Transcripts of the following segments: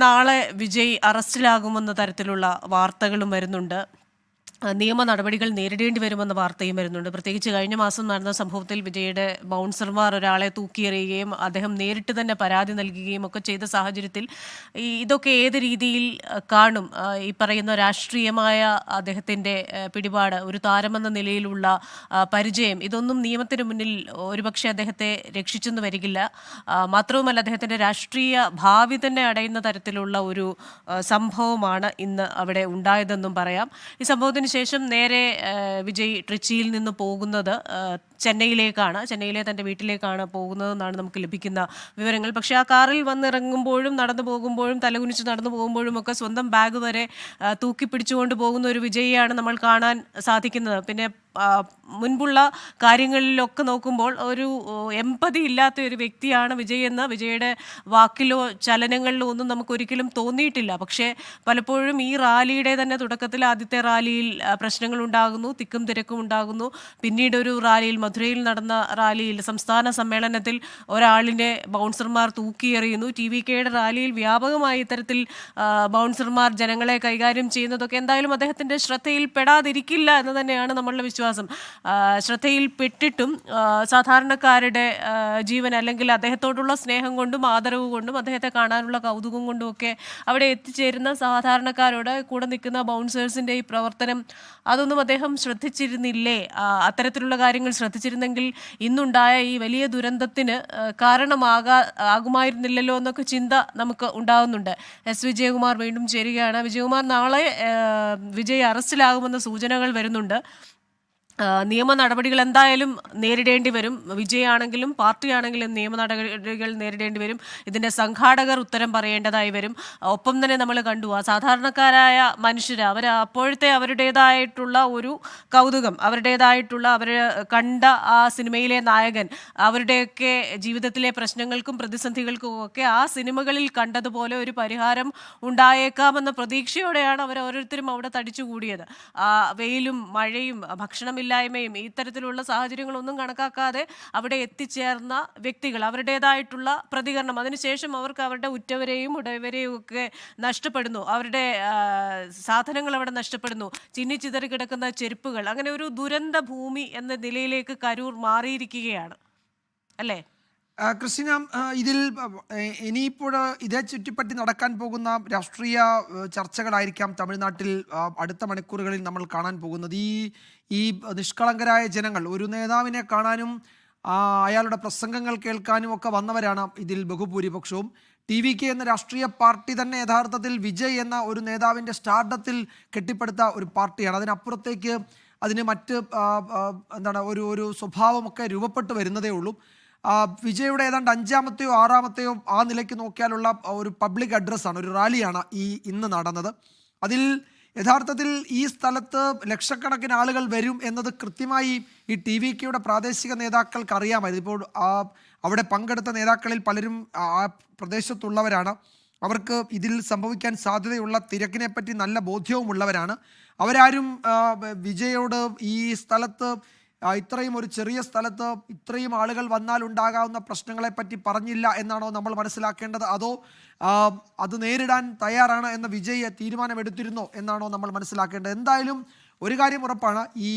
നാളെ വിജയ് അറസ്റ്റിലാകുമെന്ന തരത്തിലുള്ള വാർത്തകളും വരുന്നുണ്ട്. നിയമ നടപടികൾ നേരിടേണ്ടി വരുമെന്ന വാർത്തയും വരുന്നുണ്ട്. പ്രത്യേകിച്ച് കഴിഞ്ഞ മാസം നടന്ന സംഭവത്തിൽ വിജയുടെ ബൗൺസർമാർ ഒരാളെ തൂക്കിയെറിയുകയും അദ്ദേഹം നേരിട്ട് തന്നെ പരാതി നൽകുകയും ഒക്കെ ചെയ്ത സാഹചര്യത്തിൽ ഇതൊക്കെ ഏത് രീതിയിൽ കാണും? ഈ പറയുന്ന രാഷ്ട്രീയമായ അദ്ദേഹത്തിൻ്റെ പിടിപാട്, ഒരു താരമെന്ന നിലയിലുള്ള പരിചയം, ഇതൊന്നും നിയമത്തിന് മുന്നിൽ ഒരുപക്ഷെ അദ്ദേഹത്തെ രക്ഷിച്ചെന്ന് വരികില്ല. മാത്രവുമല്ല, അദ്ദേഹത്തിൻ്റെ രാഷ്ട്രീയ ഭാവി തന്നെ അടയുന്ന തരത്തിലുള്ള ഒരു സംഭവമാണ് ഇന്ന് അവിടെ ഉണ്ടായതെന്നും പറയാം. ഈ സംഭവത്തിന് ശേഷം നേരെ വിജയ് ട്രിച്ചിയിൽ നിന്ന് പോകുന്നത് ചെന്നൈയിലേക്കാണ്. ചെന്നൈയിലെ തൻ്റെ വീട്ടിലേക്കാണ് പോകുന്നതെന്നാണ് നമുക്ക് ലഭിക്കുന്ന വിവരങ്ങൾ. പക്ഷേ ആ കാറിൽ വന്നിറങ്ങുമ്പോഴും നടന്നു പോകുമ്പോഴും തലകുനിച്ച് നടന്നു പോകുമ്പോഴും ഒക്കെ സ്വന്തം ബാഗ് വരെ തൂക്കിപ്പിടിച്ചുകൊണ്ട് പോകുന്ന ഒരു വിജയിയാണ് നമ്മൾ കാണാൻ സാധിക്കുന്നത്. പിന്നെ മുൻപുള്ള കാര്യങ്ങളിലൊക്കെ നോക്കുമ്പോൾ ഒരു എമ്പതി ഇല്ലാത്ത ഒരു വ്യക്തിയാണ് വിജയ് എന്ന് വിജയുടെ വാക്കിലോ ചലനങ്ങളിലോ ഒന്നും നമുക്കൊരിക്കലും തോന്നിയിട്ടില്ല. പക്ഷേ പലപ്പോഴും ഈ റാലിയുടെ തന്നെ തുടക്കത്തിൽ ആദ്യത്തെ റാലിയിൽ പ്രശ്നങ്ങൾ ഉണ്ടാകുന്നു, തിക്കും തിരക്കും ഉണ്ടാകുന്നു. പിന്നീട് ഒരു റാലിയിൽ, മധുരയിൽ നടന്ന റാലിയിൽ, സംസ്ഥാന സമ്മേളനത്തിൽ ഒരാളിനെ ബൗൺസർമാർ തൂക്കിയെറിയുന്നു. TVKയുടെ റാലിയിൽ വ്യാപകമായി ഇത്തരത്തിൽ ബൗൺസർമാർ ജനങ്ങളെ കൈകാര്യം ചെയ്യുന്നതൊക്കെ എന്തായാലും അദ്ദേഹത്തിൻ്റെ ശ്രദ്ധയിൽ പെടാതിരിക്കില്ല എന്ന് തന്നെയാണ് നമ്മളുടെ വിശ്വാസം. ശ്രദ്ധയിൽപ്പെട്ടിട്ടും സാധാരണക്കാരുടെ ജീവൻ, അല്ലെങ്കിൽ അദ്ദേഹത്തോടുള്ള സ്നേഹം കൊണ്ടും ആദരവ് കൊണ്ടും അദ്ദേഹത്തെ കാണാനുള്ള കൗതുകം കൊണ്ടും ഒക്കെ അവിടെ എത്തിച്ചേരുന്ന സാധാരണക്കാരോട് കൂടെ നിൽക്കുന്ന ബൗൺസേഴ്സിൻ്റെ ഈ പ്രവർത്തനം, അതൊന്നും അദ്ദേഹം ശ്രദ്ധിച്ചിരുന്നില്ലേ? അത്തരത്തിലുള്ള കാര്യങ്ങൾ ശ്രദ്ധിച്ചിരുന്നെങ്കിൽ ഇന്നുണ്ടായ ഈ വലിയ ദുരന്തത്തിന് ആകുമായിരുന്നില്ലല്ലോ എന്നൊക്കെ ചിന്ത നമുക്ക് ഉണ്ടാകുന്നുണ്ട്. വിജയകുമാർ വീണ്ടും ചേരുകയാണ്. വിജയകുമാർ, നാളെ വിജയ് അറസ്റ്റിലാകുമെന്ന സൂചനകൾ വരുന്നുണ്ട്. നിയമ നടപടികൾ എന്തായാലും നേരിടേണ്ടി വരും. വിജയാണെങ്കിലും പാർട്ടിയാണെങ്കിലും നിയമ നടപടികൾ നേരിടേണ്ടി വരും. ഇതിൻ്റെ സംഘാടകർ ഉത്തരം പറയേണ്ടതായി വരും. ഒപ്പം തന്നെ നമ്മൾ കണ്ടു, ആ സാധാരണക്കാരായ മനുഷ്യർ, അപ്പോഴത്തെ അവരുടേതായിട്ടുള്ള ഒരു കൗതുകം, അവരുടേതായിട്ടുള്ള അവർ കണ്ട ആ സിനിമയിലെ നായകൻ, അവരുടെയൊക്കെ ജീവിതത്തിലെ പ്രശ്നങ്ങൾക്കും പ്രതിസന്ധികൾക്കും ഒക്കെ ആ സിനിമകളിൽ കണ്ടതുപോലെ ഒരു പരിഹാരം ഉണ്ടായേക്കാമെന്ന പ്രതീക്ഷയോടെയാണ് അവർ ഓരോരുത്തരും അവിടെ തടിച്ചുകൂടിയത്. വെയിലും മഴയും ഭക്ഷണമില്ലായ്മയും ഇത്തരത്തിലുള്ള സാഹചര്യങ്ങളൊന്നും കണക്കാക്കാതെ അവിടെ എത്തിച്ചേർന്ന വ്യക്തികൾ, അവരുടേതായിട്ടുള്ള പ്രതികരണം, അതിനുശേഷം അവർക്ക് അവരുടെ ഉറ്റവരെയും ഉടയവരെയും ഒക്കെ നഷ്ടപ്പെടുന്നു. അവരുടെ സാധനങ്ങൾ അവിടെ നഷ്ടപ്പെടുന്നു. ചിന്നിച്ചിതറി കിടക്കുന്ന ചെരുപ്പുകൾ, അങ്ങനെ ഒരു ദുരന്ത ഭൂമി എന്ന നിലയിലേക്ക് കരൂർ മാറിയിരിക്കുകയാണ്, അല്ലേ? ക്രിസ്റ്റിന, ഇതിൽ ഇനിയിപ്പോൾ ഇതേ ചുറ്റിപ്പറ്റി നടക്കാൻ പോകുന്ന രാഷ്ട്രീയ ചർച്ചകളായിരിക്കാം തമിഴ്നാട്ടിൽ അടുത്ത മണിക്കൂറുകളിൽ നമ്മൾ കാണാൻ പോകുന്നത്. ഈ നിഷ്കളങ്കരായ ജനങ്ങൾ ഒരു നേതാവിനെ കാണാനും അയാളുടെ പ്രസംഗങ്ങൾ കേൾക്കാനും ഒക്കെ വന്നവരാണ് ഇതിൽ ബഹുഭൂരിപക്ഷവും. TVK എന്ന രാഷ്ട്രീയ പാർട്ടി തന്നെ യഥാർത്ഥത്തിൽ വിജയ് എന്ന ഒരു നേതാവിൻ്റെ സ്റ്റാർഡത്തിൽ കെട്ടിപ്പടുത്ത ഒരു പാർട്ടിയാണ്. അതിനപ്പുറത്തേക്ക് അതിന് മറ്റ് ഒരു സ്വഭാവമൊക്കെ രൂപപ്പെട്ടു വരുന്നതേ ഉള്ളൂ. വിജയുടെ ഏതാണ്ട് 5ാമത്തെയോ 6ാമത്തെയോ ആ നിലയ്ക്ക് നോക്കിയാലുള്ള ഒരു പബ്ലിക് അഡ്രസ്സാണ്, ഒരു റാലിയാണ് ഇന്ന് നടന്നത്. അതിൽ യഥാർത്ഥത്തിൽ ഈ സ്ഥലത്ത് ലക്ഷക്കണക്കിന് ആളുകൾ വരും എന്നത് കൃത്യമായി ഈ TVKയുടെ പ്രാദേശിക നേതാക്കൾക്ക് അറിയാമായിരുന്നു. ഇപ്പോൾ അവിടെ പങ്കെടുത്ത നേതാക്കളിൽ പലരും ആ പ്രദേശത്തുള്ളവരാണ്. അവർക്ക് ഇതിൽ സംഭവിക്കാൻ സാധ്യതയുള്ള തിരക്കിനെപ്പറ്റി നല്ല ബോധ്യവുമുള്ളവരാണ്. അവരാരും വിജയോട് ഈ സ്ഥലത്ത്, ഇത്രയും ഒരു ചെറിയ സ്ഥലത്ത് ഇത്രയും ആളുകൾ വന്നാൽ ഉണ്ടാകാവുന്ന പ്രശ്നങ്ങളെപ്പറ്റി പറഞ്ഞില്ല എന്നാണോ നമ്മൾ മനസ്സിലാക്കേണ്ടത്? അതോ അത് നേരിടാൻ തയ്യാറാണ് എന്ന വിജയ് തീരുമാനമെടുത്തിരുന്നോ എന്നാണോ നമ്മൾ മനസ്സിലാക്കേണ്ടത്? എന്തായാലും ഒരു കാര്യം ഉറപ്പാണ്, ഈ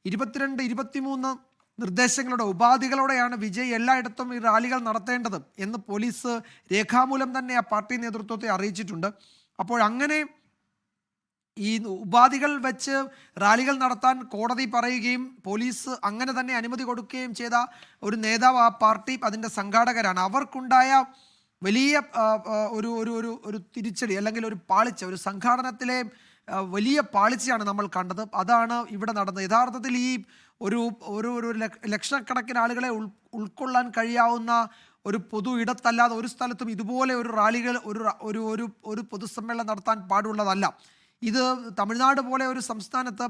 22, 23 നിർദ്ദേശങ്ങളുടെ ഉപാധികളോടെയാണ് വിജയ് എല്ലായിടത്തും ഈ റാലികൾ നടത്തേണ്ടത് എന്ന് പോലീസ് രേഖാമൂലം തന്നെ ആ പാർട്ടി നേതൃത്വത്തെ അറിയിച്ചിട്ടുണ്ട്. അപ്പോൾ അങ്ങനെ ഈ ഉപാധികൾ വെച്ച് റാലികൾ നടത്താൻ കോടതി പറയുകയും പോലീസ് അങ്ങനെ തന്നെ അനുമതി കൊടുക്കുകയും ചെയ്ത ഒരു നേതാവ് ആ പാർട്ടി അതിൻ്റെ സംഘാടകരാണ്. അവർക്കുണ്ടായ വലിയ ഒരു ഒരു ഒരു ഒരു തിരിച്ചടി, അല്ലെങ്കിൽ ഒരു പാളിച്ച, ഒരു സംഘാടനത്തിലെ വലിയ പാളിച്ചയാണ് നമ്മൾ കണ്ടത്. അതാണ് ഇവിടെ നടന്നത്. യഥാർത്ഥത്തിൽ ഈ ഒരു ഒരു ഒരു ലക്ഷക്കണക്കിന് ആളുകളെ ഉൾക്കൊള്ളാൻ കഴിയാവുന്ന ഒരു പൊതു ഇടത്തല്ലാതെ ഒരു സ്ഥലത്തും ഇതുപോലെ ഒരു റാലികൾ, ഒരു പൊതുസമ്മേളനം നടത്താൻ പാടുള്ളതല്ല. ഇത് തമിഴ്നാട് പോലെ ഒരു സംസ്ഥാനത്ത്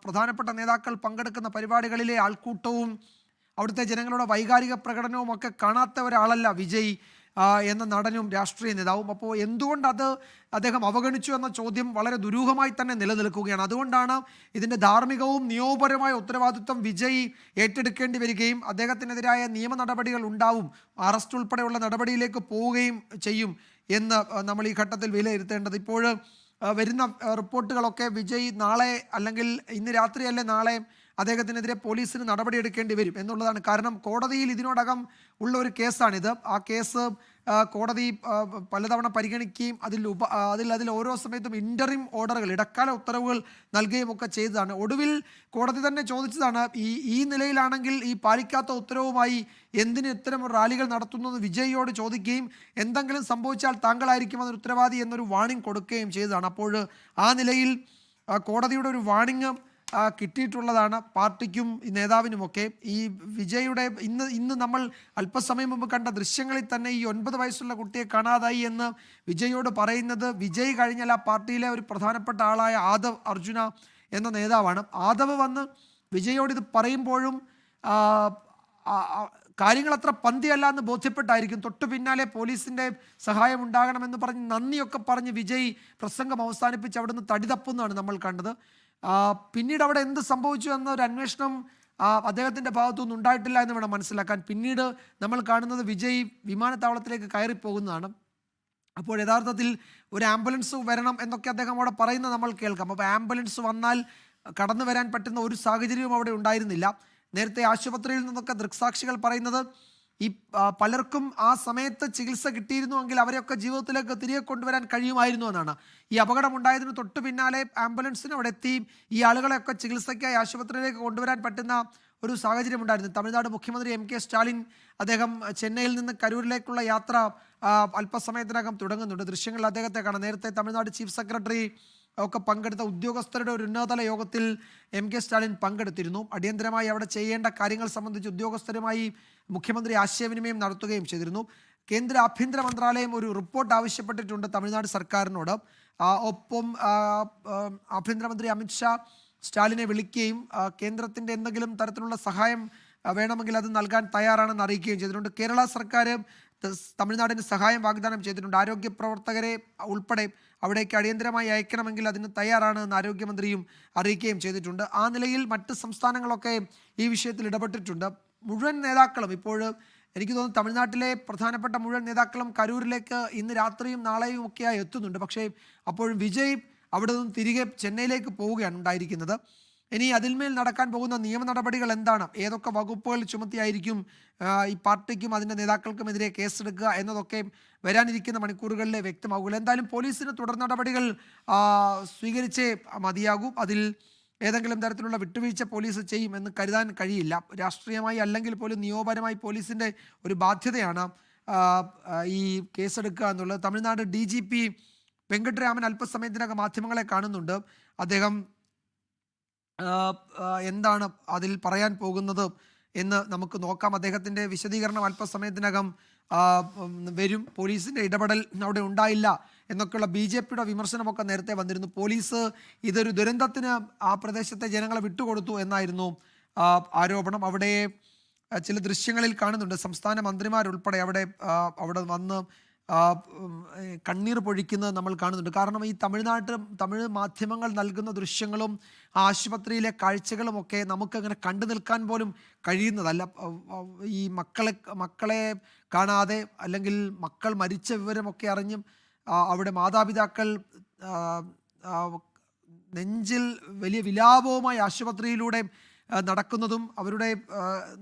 പ്രധാനപ്പെട്ട നേതാക്കൾ പങ്കെടുക്കുന്ന പരിപാടികളിലെ ആൾക്കൂട്ടവും അവിടുത്തെ ജനങ്ങളുടെ വൈകാരിക പ്രകടനവും ഒക്കെ കാണാത്ത ഒരാളല്ല വിജയ് എന്ന നടനും രാഷ്ട്രീയ നേതാവും. അപ്പോൾ എന്തുകൊണ്ട് അദ്ദേഹം അവഗണിച്ചു എന്ന ചോദ്യം വളരെ ദുരൂഹമായി തന്നെ നിലനിൽക്കുകയാണ്. അതുകൊണ്ടാണ് ഇതിൻ്റെ ധാർമ്മികവും നിയമപരമായ ഉത്തരവാദിത്വം വിജയ് ഏറ്റെടുക്കേണ്ടി വരികയും അദ്ദേഹത്തിനെതിരായ നിയമ നടപടികൾ ഉണ്ടാവും, അറസ്റ്റ് ഉൾപ്പെടെയുള്ള നടപടിയിലേക്ക് പോവുകയും ചെയ്യും എന്ന് നമ്മൾ ഈ ഘട്ടത്തിൽ വിലയിരുത്തേണ്ടത്. ഇപ്പോൾ വരുന്ന റിപ്പോർട്ടുകളൊക്കെ വിജയ് നാളെ അല്ലെങ്കിൽ ഇന്ന് രാത്രിയല്ലേ നാളെ അദ്ദേഹത്തിനെതിരെ പോലീസിന് നടപടിയെടുക്കേണ്ടി വരും എന്നുള്ളതാണ്. കാരണം കോടതിയിൽ ഇതിനോടകം ഉള്ള ഒരു കേസാണിത്. ആ കേസ് കോടതി പലതവണ പരിഗണിക്കുകയും അതിൽ ഓരോ സമയത്തും ഇൻ്ററിം ഓർഡറുകൾ, ഇടക്കാല ഉത്തരവുകൾ നൽകുകയും ഒക്കെ ചെയ്തതാണ്. ഒടുവിൽ കോടതി തന്നെ ചോദിച്ചതാണ്, ഈ നിലയിലാണെങ്കിൽ ഈ പാലിക്കാത്ത ഉത്തരവുമായി എന്തിന് ഇത്തരം റാലികൾ നടത്തുന്നത് വിജയിയോട് ചോദിക്കുകയും എന്തെങ്കിലും സംഭവിച്ചാൽ താങ്കളായിരിക്കും അതിന് ഉത്തരവാദി എന്നൊരു വാണിംഗ് കൊടുക്കുകയും ചെയ്തതാണ്. അപ്പോൾ ആ നിലയിൽ കോടതിയുടെ ഒരു വാണിംഗ് കിട്ടിയിട്ടുള്ളതാണ് പാർട്ടിക്കും നേതാവിനുമൊക്കെ. ഈ വിജയുടെ ഇന്ന് നമ്മൾ അല്പസമയം മുമ്പ് കണ്ട ദൃശ്യങ്ങളിൽ തന്നെ ഈ 9 വയസ്സുള്ള കുട്ടിയെ കാണാതായി എന്ന് വിജയോട് പറയുന്നത് വിജയ് കഴിഞ്ഞാൽ ആ പാർട്ടിയിലെ ഒരു പ്രധാനപ്പെട്ട ആളായ ആദവ് അർജുന എന്ന നേതാവാണ്. ആദവ് വന്ന് വിജയോട് ഇത് പറയുമ്പോഴും കാര്യങ്ങൾ അത്ര പന്തിയല്ല എന്ന് ബോധ്യപ്പെട്ടായിരിക്കും തൊട്ടു പിന്നാലെ പോലീസിൻ്റെ സഹായം ഉണ്ടാകണമെന്ന് പറഞ്ഞ് നന്ദിയൊക്കെ പറഞ്ഞ് വിജയ് പ്രസംഗം അവസാനിപ്പിച്ച് അവിടുന്ന് തടി തപ്പുന്നതാണ് നമ്മൾ കണ്ടത്. പിന്നീട് അവിടെ എന്ത് സംഭവിച്ചു എന്ന ഒരു അന്വേഷണം അദ്ദേഹത്തിൻ്റെ ഭാഗത്തുനിന്ന് ഉണ്ടായിട്ടില്ല എന്ന് വേണം മനസ്സിലാക്കാൻ. പിന്നീട് നമ്മൾ കാണുന്നത് വിജയ് വിമാനത്താവളത്തിലേക്ക് കയറിപ്പോകുന്നതാണ്. അപ്പോൾ യഥാർത്ഥത്തിൽ ഒരു ആംബുലൻസ് വരണം എന്നൊക്കെ അദ്ദേഹം അവിടെ പറയുന്നത് നമ്മൾ കേൾക്കാം. അപ്പോൾ ആംബുലൻസ് വന്നാൽ കടന്നു വരാൻ പറ്റുന്ന ഒരു സാഹചര്യവും അവിടെ ഉണ്ടായിരുന്നില്ല. നേരത്തെ ആശുപത്രിയിൽ നിന്നൊക്കെ ദൃക്സാക്ഷികൾ പറയുന്നത് ഈ പലർക്കും ആ സമയത്ത് ചികിത്സ കിട്ടിയിരുന്നുവെങ്കിൽ അവരെയൊക്കെ ജീവിതത്തിലേക്ക് തിരികെ കൊണ്ടുവരാൻ കഴിയുമായിരുന്നു എന്നാണ്. ഈ അപകടമുണ്ടായതിന് തൊട്ടു പിന്നാലെ ആംബുലൻസിന് അവിടെ എത്തി ഈ ആളുകളെയൊക്കെ ചികിത്സയ്ക്കായി ആശുപത്രിയിലേക്ക് കൊണ്ടുവരാൻ പറ്റുന്ന ഒരു സാഹചര്യം ഉണ്ടായിരുന്നു. തമിഴ്നാട് മുഖ്യമന്ത്രി MK സ്റ്റാലിൻ അദ്ദേഹം ചെന്നൈയിൽ നിന്ന് കരൂരിലേക്കുള്ള യാത്ര അല്പസമയത്തിനകം തുടങ്ങുന്നുണ്ട്. ദൃശ്യങ്ങളിൽ അദ്ദേഹത്തെ കാണാം. നേരത്തെ തമിഴ്നാട് ചീഫ് സെക്രട്ടറി ഒക്കെ പങ്കെടുത്ത ഉദ്യോഗസ്ഥരുടെ ഒരു ഉന്നതതല യോഗത്തിൽ MK സ്റ്റാലിൻ പങ്കെടുത്തിരുന്നു. അടിയന്തരമായി അവിടെ ചെയ്യേണ്ട കാര്യങ്ങൾ സംബന്ധിച്ച് ഉദ്യോഗസ്ഥരുമായി മുഖ്യമന്ത്രി ആശയവിനിമയം നടത്തുകയും ചെയ്തിരുന്നു. കേന്ദ്ര ആഭ്യന്തര മന്ത്രാലയം ഒരു റിപ്പോർട്ട് ആവശ്യപ്പെട്ടിട്ടുണ്ട് തമിഴ്നാട് സർക്കാരിനോട്. ഒപ്പം ആഭ്യന്തരമന്ത്രി അമിത്ഷാ സ്റ്റാലിനെ വിളിക്കുകയും കേന്ദ്രത്തിൻ്റെ എന്തെങ്കിലും തരത്തിലുള്ള സഹായം വേണമെങ്കിൽ അത് നൽകാൻ തയ്യാറാണെന്ന് അറിയിക്കുകയും ചെയ്തിട്ടുണ്ട്. കേരള സർക്കാർ തമിഴ്നാടിന് സഹായം വാഗ്ദാനം ചെയ്തിട്ടുണ്ട്. ആരോഗ്യ പ്രവർത്തകരെ ഉൾപ്പെടെ അവിടേക്ക് അടിയന്തരമായി അയക്കണമെങ്കിൽ അതിന് തയ്യാറാണ് എന്ന് ആരോഗ്യമന്ത്രിയും അറിയിക്കുകയും ചെയ്തിട്ടുണ്ട്. ആ നിലയിൽ മറ്റ് സംസ്ഥാനങ്ങളൊക്കെ ഈ വിഷയത്തിൽ ഇടപെട്ടിട്ടുണ്ട്. മുഴുവൻ നേതാക്കളും ഇപ്പോൾ എനിക്ക് തോന്നുന്നു തമിഴ്നാട്ടിലെ പ്രധാനപ്പെട്ട മുഴുവൻ നേതാക്കളും കരൂരിലേക്ക് ഇന്ന് രാത്രിയും നാളെയും ഒക്കെയായി എത്തുന്നുണ്ട്. പക്ഷേ അപ്പോഴും വിജയ് അവിടെ നിന്ന് തിരികെ ചെന്നൈയിലേക്ക് പോവുകയാണ് ഉണ്ടായിരിക്കുന്നത്. ഇനി അതിന്മേൽ നടക്കാൻ പോകുന്ന നിയമ നടപടികൾ എന്താണ്, ഏതൊക്കെ വകുപ്പുകൾ ചുമത്തിയായിരിക്കും ഈ പാർട്ടിക്കും അതിൻ്റെ നേതാക്കൾക്കുമെതിരെ കേസെടുക്കുക എന്നതൊക്കെ വരാനിരിക്കുന്ന മണിക്കൂറുകളിലെ വ്യക്തമാകുക. എന്തായാലും പോലീസിന് തുടർ നടപടികൾ സ്വീകരിച്ചേ മതിയാകൂ. അതിൽ ഏതെങ്കിലും തരത്തിലുള്ള വിട്ടുവീഴ്ച പോലീസ് ചെയ്യും എന്ന് കരുതാൻ കഴിയില്ല. രാഷ്ട്രീയമായി അല്ലെങ്കിൽ പോലും നിയമപരമായി പോലീസിൻ്റെ ഒരു ബാധ്യതയാണ് ഈ കേസെടുക്കുക എന്നുള്ളത്. തമിഴ്നാട് DGP വെങ്കട്ടരാമൻ അല്പസമയത്തിനകം മാധ്യമങ്ങളെ കാണുന്നുണ്ട്. അദ്ദേഹം എന്താണ് അതിൽ പറയാൻ പോകുന്നത് എന്ന് നമുക്ക് നോക്കാം. അദ്ദേഹത്തിൻ്റെ വിശദീകരണം അല്പസമയത്തിനകം വരും. പോലീസിൻ്റെ ഇടപെടൽ അവിടെ ഉണ്ടായില്ല എന്നൊക്കെയുള്ള BJPയുടെ വിമർശനമൊക്കെ നേരത്തെ വന്നിരുന്നു. പോലീസ് ഇതൊരു ദുരന്തത്തിന് ആ പ്രദേശത്തെ ജനങ്ങളെ വിട്ടുകൊടുത്തു എന്നായിരുന്നു ആരോപണം. അവിടെ ചില ദൃശ്യങ്ങളിൽ കാണുന്നുണ്ട് സംസ്ഥാന മന്ത്രിമാരുൾപ്പെടെ അവിടെ വന്ന് കണ്ണീർ പൊഴിക്കുന്നത് നമ്മൾ കാണുന്നുണ്ട്. കാരണം ഈ തമിഴ് മാധ്യമങ്ങൾ നൽകുന്ന ദൃശ്യങ്ങളും ആശുപത്രിയിലെ കാഴ്ചകളുമൊക്കെ നമുക്കങ്ങനെ കണ്ടു നിൽക്കാൻ പോലും കഴിയുന്നതല്ല. ഈ മക്കളെ കാണാതെ അല്ലെങ്കിൽ മക്കൾ മരിച്ച വിവരമൊക്കെ അറിഞ്ഞും അവിടെ മാതാപിതാക്കൾ നെഞ്ചിൽ വലിയ വിലാപവുമായി ആശുപത്രിയിലൂടെ നടക്കുന്നതും അവരുടെ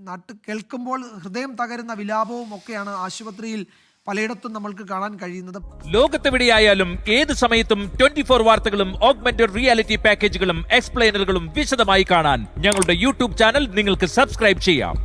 നാട്ടിൽ കേൾക്കുമ്പോൾ ഹൃദയം തകരുന്ന വിലാപവും ഒക്കെയാണ് ആശുപത്രിയിൽ പലയിടത്തും നമ്മൾക്ക് കാണാൻ കഴിയുന്നത്. ലോകത്തെവിടെയായാലും ഏത് സമയത്തും 24 വാർത്തകളും ഓഗ്മെന്റഡ് റിയാലിറ്റി പാക്കേജുകളും എക്സ്പ്ലെയിനറുകളും വിശദമായി കാണാൻ ഞങ്ങളുടെ YouTube ചാനൽ നിങ്ങൾക്ക് സബ്സ്ക്രൈബ് ചെയ്യാം.